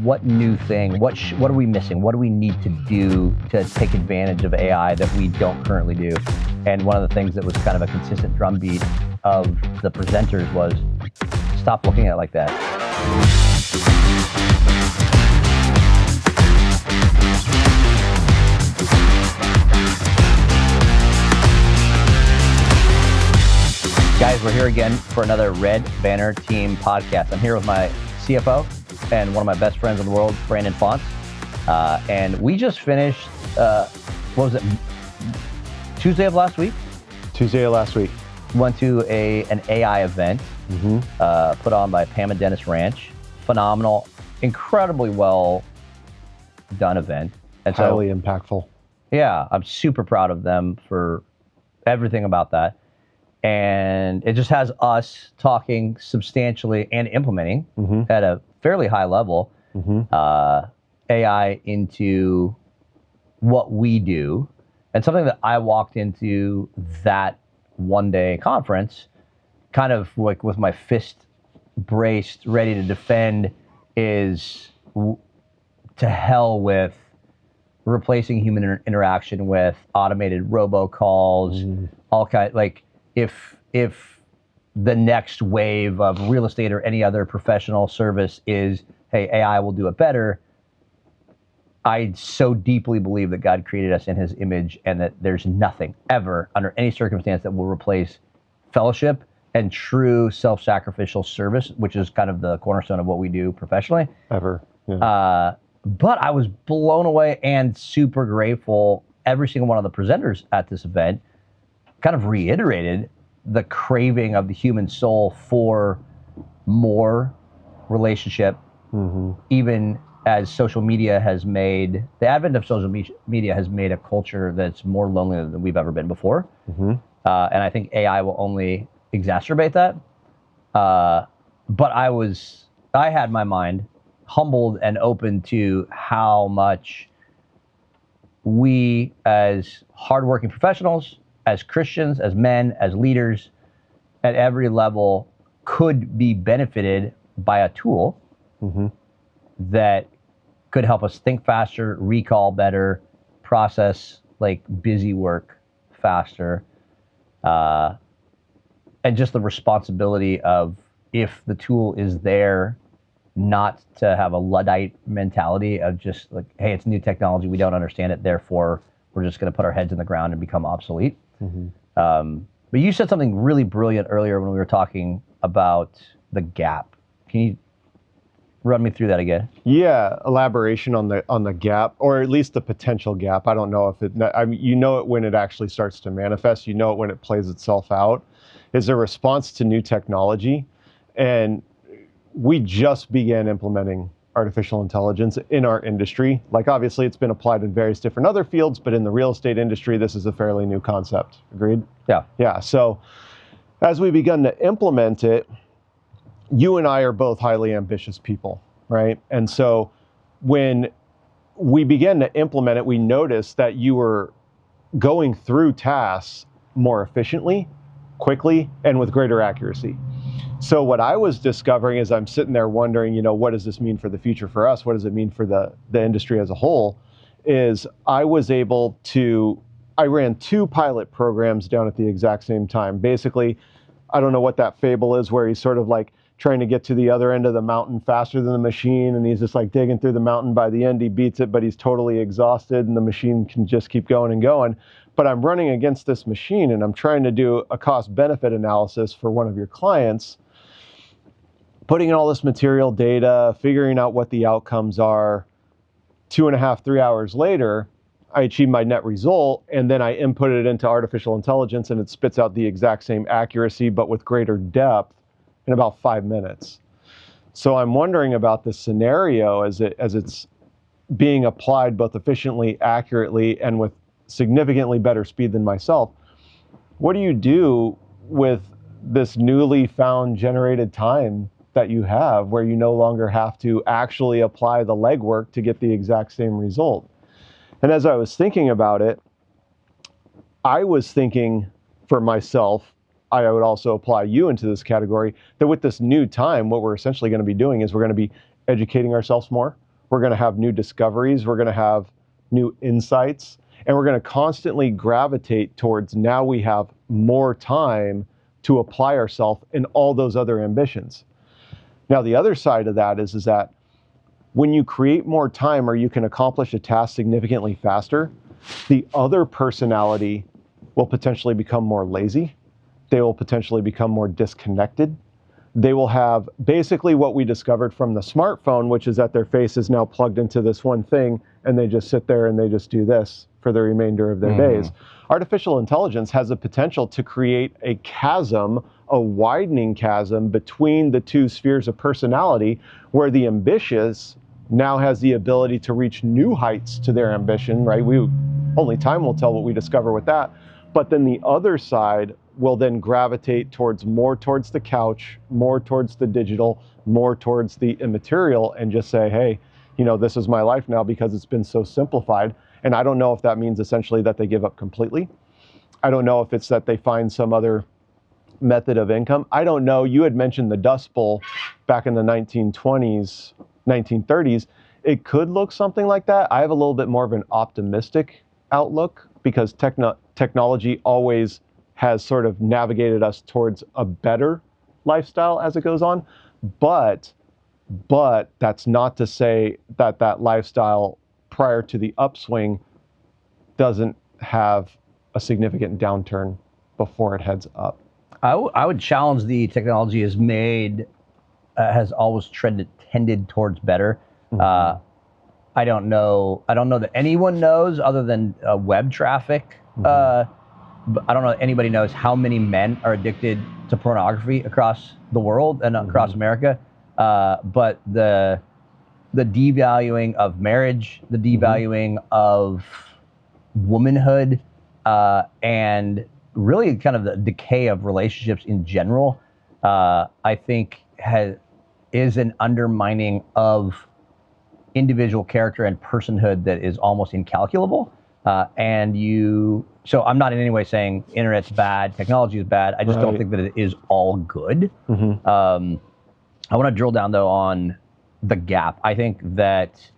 what new thing, what are we missing? What do we need to do to take advantage of AI that we don't currently do? And one of the things that was kind of a consistent drumbeat of the presenters was, stop looking at it like that. Guys, we're here again for another Red Banner Team podcast. I'm here with my CFO and one of my best friends in the world, Brandon Fonts. And we just finished, what was it, Tuesday of last week? Tuesday of last week. Went to an AI event put on by Pam and Dennis Ranch. Phenomenal, incredibly well done event. And highly impactful. Yeah, I'm super proud of them for everything about that. And it just has us talking substantially and implementing at a fairly high level AI into what we do. And something that I walked into that one-day conference kind of like with my fist braced, ready to defend, is to hell with replacing human interaction with automated robocalls, all kind, like, if the next wave of real estate or any other professional service is, hey, AI will do it better, I so deeply believe that God created us in his image and that there's nothing ever under any circumstance that will replace fellowship and true self-sacrificial service, which is kind of the cornerstone of what we do professionally. Ever. Yeah. But I was blown away and super grateful. Every single one of the presenters at this event kind of reiterated the craving of the human soul for more relationship, even as social media has made, the advent of social media has made a culture that's more lonely than we've ever been before. And I think AI will only exacerbate that. But I had my mind humbled and open to how much we as hardworking professionals, as Christians, as men, as leaders, at every level could be benefited by a tool that could help us think faster, recall better, process like busy work faster. And just the responsibility of, if the tool is there, not to have a Luddite mentality of just like, hey, it's new technology, we don't understand it, therefore we're just going to put our heads in the ground and become obsolete. But you said something really brilliant earlier when we were talking about the gap. Can you run me through that again? Yeah, elaboration on the gap, or at least the potential gap. I don't know if it, I mean, you know it when it actually starts to manifest, you know it when it plays itself out, is a response to new technology. And we just began implementing artificial intelligence in our industry. Like, obviously it's been applied in various different other fields, but in the real estate industry, this is a fairly new concept. Agreed? Yeah. Yeah. So as we begun to implement it, you and I are both highly ambitious people, right? And so when we began to implement it, we noticed that you were going through tasks more efficiently, quickly, and with greater accuracy. So what I was discovering as I'm sitting there wondering, you know, what does this mean for the future for us? What does it mean for the industry as a whole? Is I was able to, I ran 2 pilot programs down at the exact same time. Basically, I don't know what that fable is where he's sort of like trying to get to the other end of the mountain faster than the machine, and he's just like digging through the mountain. By the end, he beats it, but he's totally exhausted, and the machine can just keep going and going. But I'm running against this machine, and I'm trying to do a cost-benefit analysis for one of your clients, putting in all this material data, figuring out what the outcomes are. 2.5, 3 hours later, I achieved my net result, and then I input it into artificial intelligence, and it spits out the exact same accuracy, but with greater depth in about 5 minutes. So I'm wondering about this scenario as it's being applied both efficiently, accurately, and with significantly better speed than myself. What do you do with this newly found generated time that you have, where you no longer have to actually apply the legwork to get the exact same result? And as I was thinking about it, I was thinking for myself, I would also apply you into this category, that with this new time, what we're essentially going to be doing is we're going to be educating ourselves more. we're going to have new discoveries, we're going to have new insights, and we're going to constantly gravitate towards now we have more time to apply ourselves in all those other ambitions. Now, the other side of that is that when you create more time or you can accomplish a task significantly faster, the other personality will potentially become more lazy. They will potentially become more disconnected. They will have basically what we discovered from the smartphone, which is that their face is now plugged into this one thing, and they just sit there and they just do this for the remainder of their days. Artificial intelligence has the potential to create a chasm, a widening chasm between the two spheres of personality, where the ambitious now has the ability to reach new heights to their ambition, right? Only time will tell what we discover with that. But then the other side will then gravitate more towards the couch, more towards the digital, more towards the immaterial, and just say, hey, this is my life now because it's been so simplified. And I don't know if that means essentially that they give up completely. I don't know if it's that they find some other method of income. I don't know. You had mentioned the Dust Bowl back in the 1920s, 1930s. It could look something like that. I have a little bit more of an optimistic outlook because technology always has sort of navigated us towards a better lifestyle as it goes on. But that's not to say that that lifestyle prior to the upswing doesn't have a significant downturn before it heads up. I would challenge the technology has always tended towards better. I don't know that anyone knows other than web traffic. But I don't know that anybody knows how many men are addicted to pornography across the world and across America. But the devaluing of marriage, the devaluing of womanhood, and really kind of the decay of relationships in general, I think is an undermining of individual character and personhood that is almost incalculable. So I'm not in any way saying internet's bad, technology is bad. I just don't think that it is all good. I want to drill down though on the gap. I think that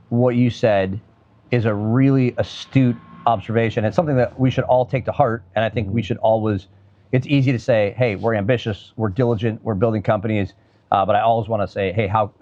what you said is a really astute observation. It's something that we should all take to heart. And I think we should always, it's easy to say, hey, we're ambitious, we're diligent, we're building companies. But I always want to say, hey, how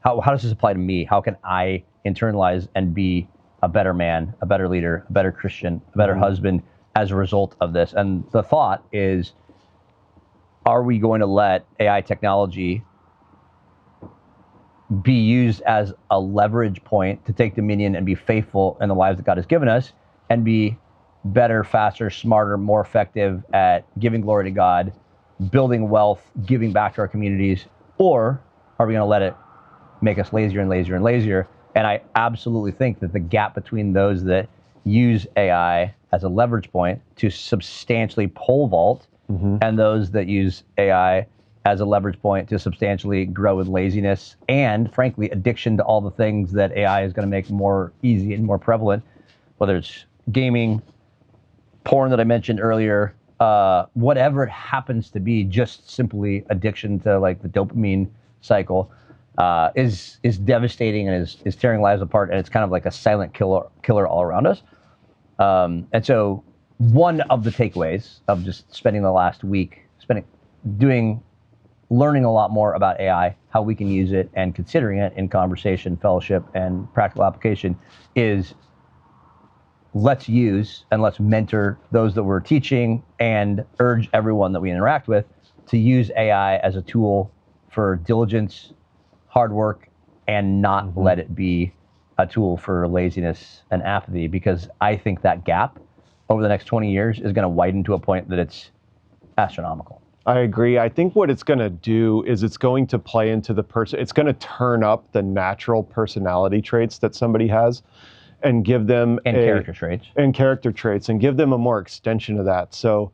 does this apply to me? How can I internalize and be a better man, a better leader, a better Christian, a better husband as a result of this? And the thought is, are we going to let AI technology be used as a leverage point to take dominion and be faithful in the lives that God has given us and be better, faster, smarter, more effective at giving glory to God, building wealth, giving back to our communities? Or are we going to let it make us lazier and lazier and lazier? And I absolutely think that the gap between those that use AI as a leverage point to substantially pole vault and those that use AI as a leverage point to substantially grow with laziness and, frankly, addiction to all the things that AI is going to make more easy and more prevalent, whether it's gaming, porn that I mentioned earlier, whatever it happens to be, just simply addiction to like the dopamine cycle, is devastating and is tearing lives apart, and it's kind of like a silent killer all around us. And so one of the takeaways of just spending the last week learning a lot more about AI, how we can use it, and considering it in conversation, fellowship, and practical application is let's use and let's mentor those that we're teaching and urge everyone that we interact with to use AI as a tool for diligence, hard work, and not let it be a tool for laziness and apathy, because I think that gap over the next 20 years is going to widen to a point that it's astronomical. I agree. I think what it's going to do is it's going to play into the person. It's going to turn up the natural personality traits that somebody has and give them character traits and give them a more extension of that. So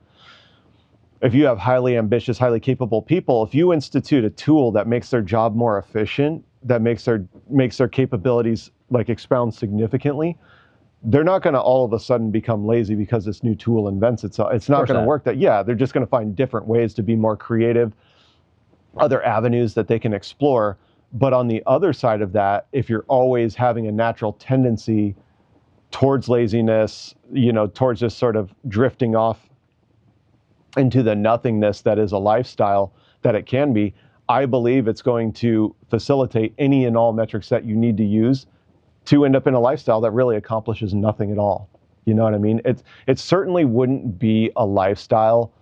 if you have highly ambitious, highly capable people, if you institute a tool that makes their job more efficient, that makes their capabilities like expound significantly, they're not going to all of a sudden become lazy because this new tool invents itself. It's not going to work that. Yeah, they're just going to find different ways to be more creative, other avenues that they can explore. But on the other side of that, if you're always having a natural tendency towards laziness, towards just sort of drifting off into the nothingness that is a lifestyle that it can be, I believe it's going to facilitate any and all metrics that you need to use to end up in a lifestyle that really accomplishes nothing at all. You know what I mean? It certainly wouldn't be a lifestyle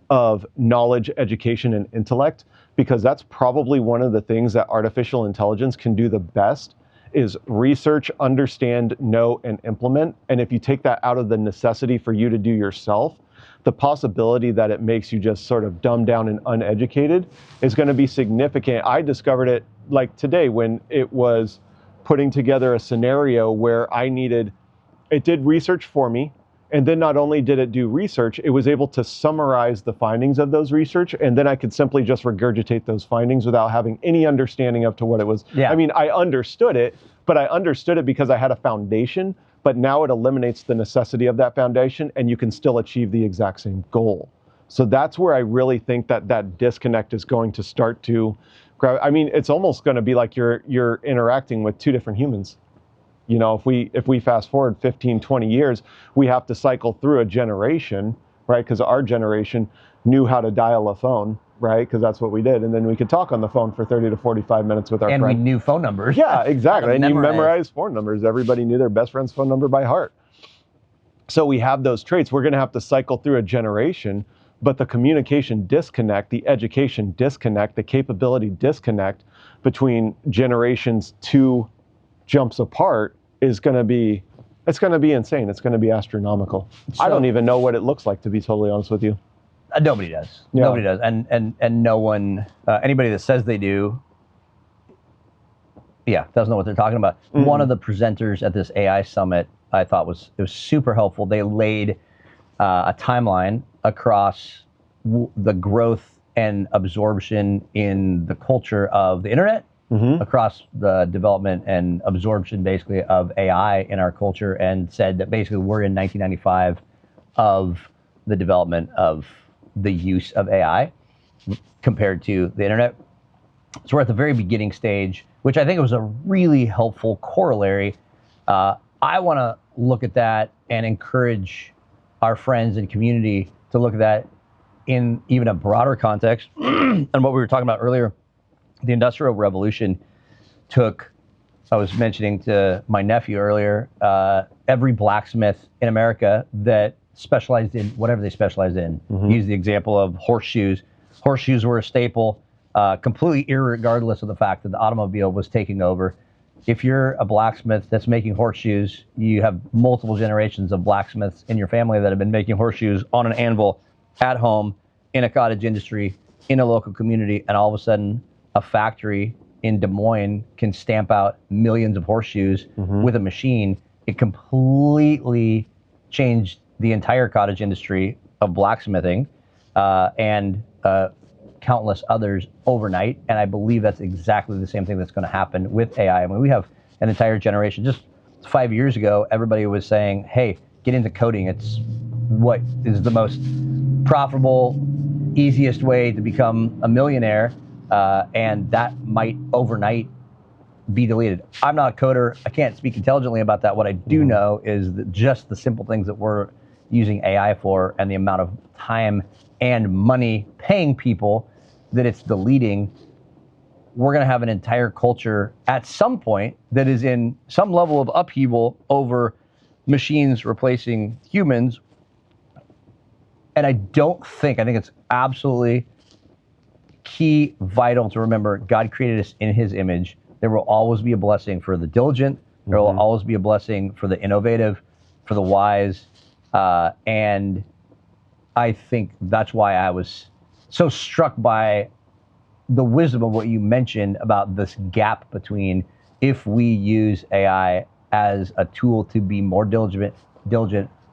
of knowledge, education, and intellect, because that's probably one of the things that artificial intelligence can do the best, is research, understand, know, and implement. And if you take that out of the necessity for you to do yourself, the possibility that it makes you just sort of dumbed down and uneducated is going to be significant. I discovered it like today when it was putting together a scenario where it did research for me. And then not only did it do research, it was able to summarize the findings of those research. And then I could simply just regurgitate those findings without having any understanding up to what it was. Yeah. I mean, I understood it, but I understood it because I had a foundation. But now it eliminates the necessity of that foundation, and you can still achieve the exact same goal. So that's where I really think that disconnect is going to start to grab. I mean, it's almost going to be like you're interacting with two different humans. If we fast forward 15, 20 years, we have to cycle through a generation, right? Because our generation knew how to dial a phone, right? Because that's what we did. And then we could talk on the phone for 30 to 45 minutes with our friend. And we knew phone numbers. Yeah, exactly. And you memorized phone numbers. Everybody knew their best friend's phone number by heart. So we have those traits. We're going to have to cycle through a generation, but the communication disconnect, the education disconnect, the capability disconnect between generations 2 jumps apart is going to be, it's going to be insane. It's going to be astronomical. I don't even know what it looks like, to be totally honest with you. Nobody does. Yeah. Nobody does. And no one, anybody that says they do, doesn't know what they're talking about. Mm-hmm. One of the presenters at this AI summit, I thought it was super helpful. They laid a timeline across the growth and absorption in the culture of the internet, mm-hmm. across the development and absorption basically of AI in our culture, and said that basically we're in 1995 of the development of the use of AI compared to the internet. So we're at the very beginning stage, which I think was a really helpful corollary. I want to look at that and encourage our friends and community to look at that in even a broader context. And what we were talking about earlier, the Industrial Revolution I was mentioning to my nephew earlier, every blacksmith in America that specialized in whatever they specialized in. Mm-hmm. Use the example of horseshoes. Horseshoes were a staple, completely irregardless of the fact that the automobile was taking over. If you're a blacksmith that's making horseshoes, you have multiple generations of blacksmiths in your family that have been making horseshoes on an anvil at home in a cottage industry in a local community, and all of a sudden a factory in Des Moines can stamp out millions of horseshoes mm-hmm. with a machine. It completely changed the entire cottage industry of blacksmithing and countless others overnight. And I believe that's exactly the same thing that's going to happen with AI. I mean, we have an entire generation. Just 5 years ago, everybody was saying, hey, get into coding. It's what is the most profitable, easiest way to become a millionaire. And that might overnight be deleted. I'm not a coder. I can't speak intelligently about that. What I do know is that just the simple things that we're using AI for and the amount of time and money paying people that it's deleting, we're going to have an entire culture at some point that is in some level of upheaval over machines replacing humans. And I think it's absolutely key, vital to remember God created us in his image. There will always be a blessing for the diligent. There will always be a blessing for the innovative, for the wise. And I think that's why I was so struck by the wisdom of what you mentioned about this gap between if we use AI as a tool to be more diligent,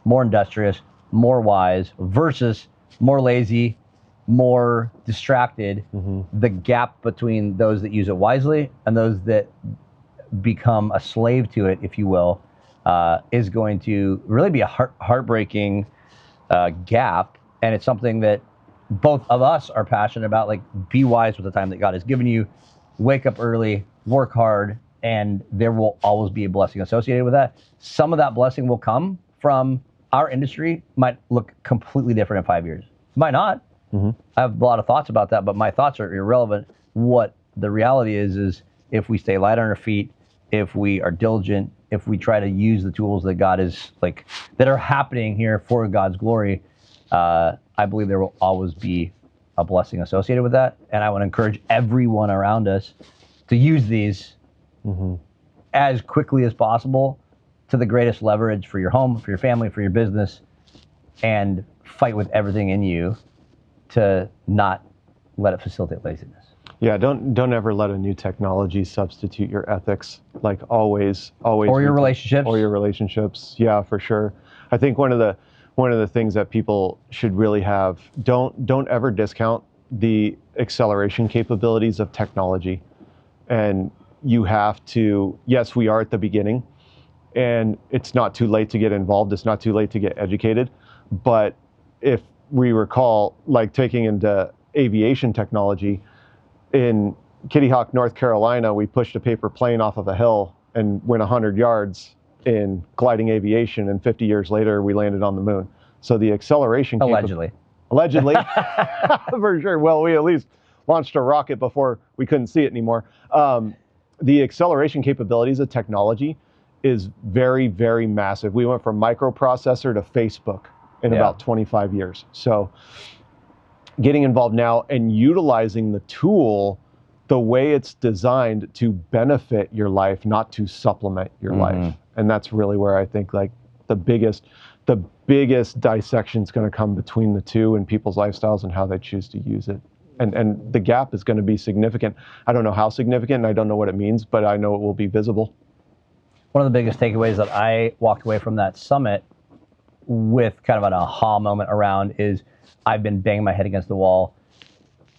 more industrious, more wise, versus more lazy, more distracted, the gap between those that use it wisely and those that become a slave to it, if you will, is going to really be a heartbreaking gap. And it's something that both of us are passionate about. Like, be wise with the time that God has given you. Wake up early, work hard, and there will always be a blessing associated with that. Some of that blessing will come from our industry, might look completely different in 5 years. Might not. I have a lot of thoughts about that, but my thoughts are irrelevant. What the reality is if we stay light on our feet, if we are diligent, if we try to use the tools that God is that are happening here for God's glory, I believe there will always be a blessing associated with that. And I want to encourage everyone around us to use these as quickly as possible to the greatest leverage for your home, for your family, for your business, and fight with everything in you to not let it facilitate laziness. Yeah, don't ever let a new technology substitute your ethics. Like always. Or your relationships. Or your relationships. Yeah, for sure. I think one of the things that people should really have, don't ever discount the acceleration capabilities of technology. And you have to, yes, we are at the beginning, and it's not too late to get involved. It's not too late to get educated. But if we recall, like taking into aviation technology, in Kitty Hawk, North Carolina, we pushed a paper plane off of a hill and went 100 yards in gliding aviation, and 50 years later, we landed on the moon. So the acceleration... Allegedly, for sure. Well, we at least launched a rocket before we couldn't see it anymore. The acceleration capabilities of technology is very, very massive. We went from microprocessor to Facebook in about 25 years. So getting involved now and utilizing the tool the way it's designed to benefit your life, not to supplement your life. And that's really where I think the biggest dissection is going to come between the two and people's lifestyles and how they choose to use it. And the gap is going to be significant. I don't know how significant, and I don't know what it means, but I know it will be visible. One of the biggest takeaways that I walked away from that summit with kind of an aha moment around is I've been banging my head against the wall.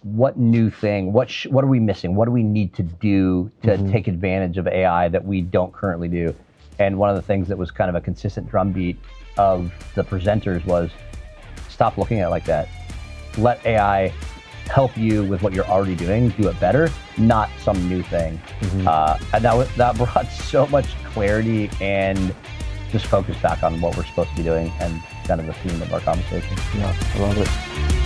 What new thing, what are we missing? What do we need to do to take advantage of AI that we don't currently do? And one of the things that was kind of a consistent drumbeat of the presenters was stop looking at it like that. Let AI help you with what you're already doing, do it better, not some new thing. And that brought so much clarity and just focus back on what we're supposed to be doing and kind of the theme of our conversation. Yeah, I love it.